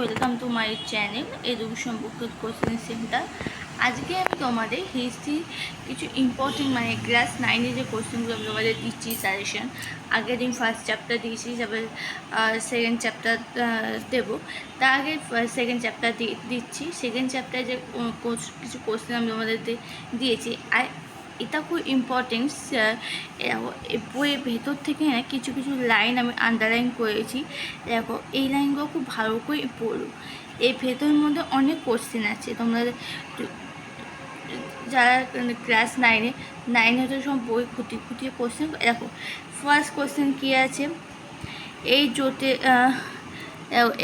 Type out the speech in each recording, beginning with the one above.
Welcome to my channel education বুকের coaching centre. আজকে আমি তোমাদের হিস্ট্রি কিছু ইম্পর্টেন্ট ক্লাস 9-এ যে কোশ্চেনগুলো আমি তোমাদের দিচ্ছি সাজেশন। আগের দিন ফার্স্ট চ্যাপ্টার দিয়েছি, তারপর সেকেন্ড চ্যাপ্টার দেবো। তার আগে সেকেন্ড চ্যাপ্টার দিচ্ছি। সেকেন্ড চ্যাপ্টারে যে কিছু কোশ্চেন আমি তোমাদের দিয়েছি, আর এটা খুব ইম্পর্টেন্ট। বইয়ের ভেতর থেকে না কিছু কিছু লাইন আমি আন্ডারলাইন করেছি। দেখো, এই লাইনগুলো খুব ভালো করে পড়ো। এর ভেতরের মধ্যে অনেক কোশ্চেন আছে। তোমরা যারা ক্লাস নাইনে হয়তো সব বই খুঁটিয়ে কোশ্চেন। দেখো, ফার্স্ট কোশ্চেন কী আছে,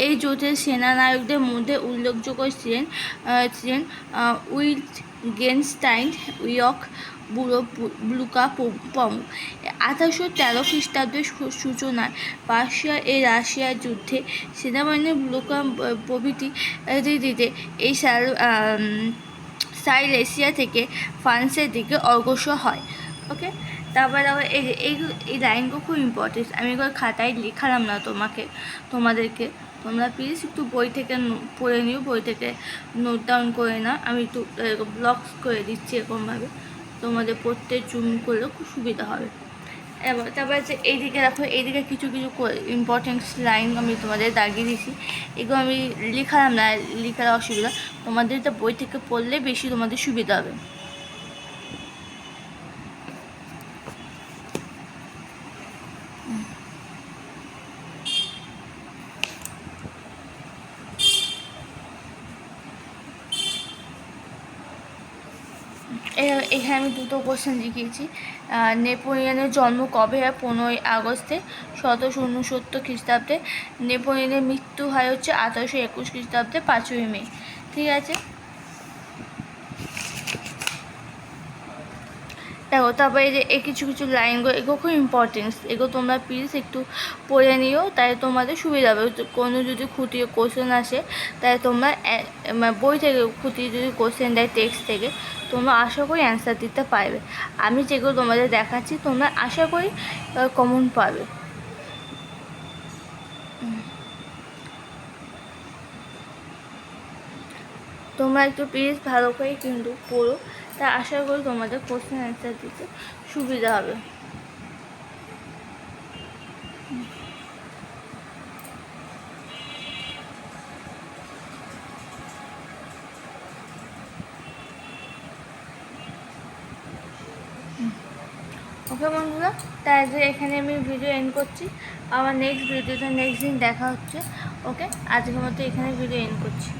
এই জোটের সেনানায়কদের মধ্যে উল্লেখযোগ্য ছিলেন উইটগেনস্টাইন, ইয়র্ক, ব্লুকা প্রমুখ। 1813 খ্রিস্টাব্দের সূচনায় রাশিয়ার যুদ্ধে সেনাবাহিনীর ব্লুকা প্রভৃতি দিতে এই সাইলেসিয়া থেকে ফ্রান্সের দিকে অগ্রসর হয়। ওকে, তারপরে এই লাইনগুলো খুব ইম্পর্টেন্ট। আমি এগুলো খাতায় লিখালাম না তোমাদেরকে। তোমরা প্লিজ একটু বই থেকে পড়ে নিও, বই থেকে নোট ডাউন করে না। আমি একটু ব্লগস করে দিচ্ছি এরকমভাবে, তোমাদের পড়তে জুম করলে খুব সুবিধা হবে। এবার তারপরে যে এইদিকে দেখো, এইদিকে কিছু কিছু ইম্পর্টেন্ট লাইন আমি তোমাদের দাগিয়ে দিয়েছি। এগুলো আমি লিখালাম না, লিখার অসুবিধা। তোমাদের তো বই থেকে পড়লে বেশি তোমাদের সুবিধা হবে। এখানে আমি দুটো কোশ্চেন লিখিয়েছি। নেপোলিয়নের জন্ম কবে হয়? 15ই আগস্টে 1769 খ্রিস্টাব্দে। নেপোলিয়নের মৃত্যু হয় হচ্ছে 1821 খ্রিস্টাব্দে 5ই মে। ঠিক আছে, দেখো তারপরে এই কিছু কিছু লাইনগুলো, এগুলো খুব ইম্পর্টেন্স। এগুলো তোমরা প্লিজ একটু পড়ে নিও, তাই তোমাদের সুবিধা হবে। কোনো যদি খুঁটিয়ে কোশ্চেন আসে, তাই তোমরা বই থেকে খুঁটিয়ে যদি কোশ্চেন দেয় টেক্সট থেকে, তোমরা আশা করি অ্যান্সার দিতে পারবে। আমি যেগুলো তোমাদের দেখাচ্ছি তোমরা আশা করি কমন পাবে। তোমরা একটু প্লিজ ভালো করে কিন্তু পড়ো, তা আশা করি তোমাদের কোশ্চেন অ্যান্সার দিতে সুবিধা হবে। ওকে বন্ধুরা, তাই যে এখানে আমি ভিডিও এন্ড করছি। আমার নেক্সট ভিডিওতে নেক্সট দিন দেখা হচ্ছে। ওকে, আজকের মতো এখানে ভিডিও এন্ড করছি।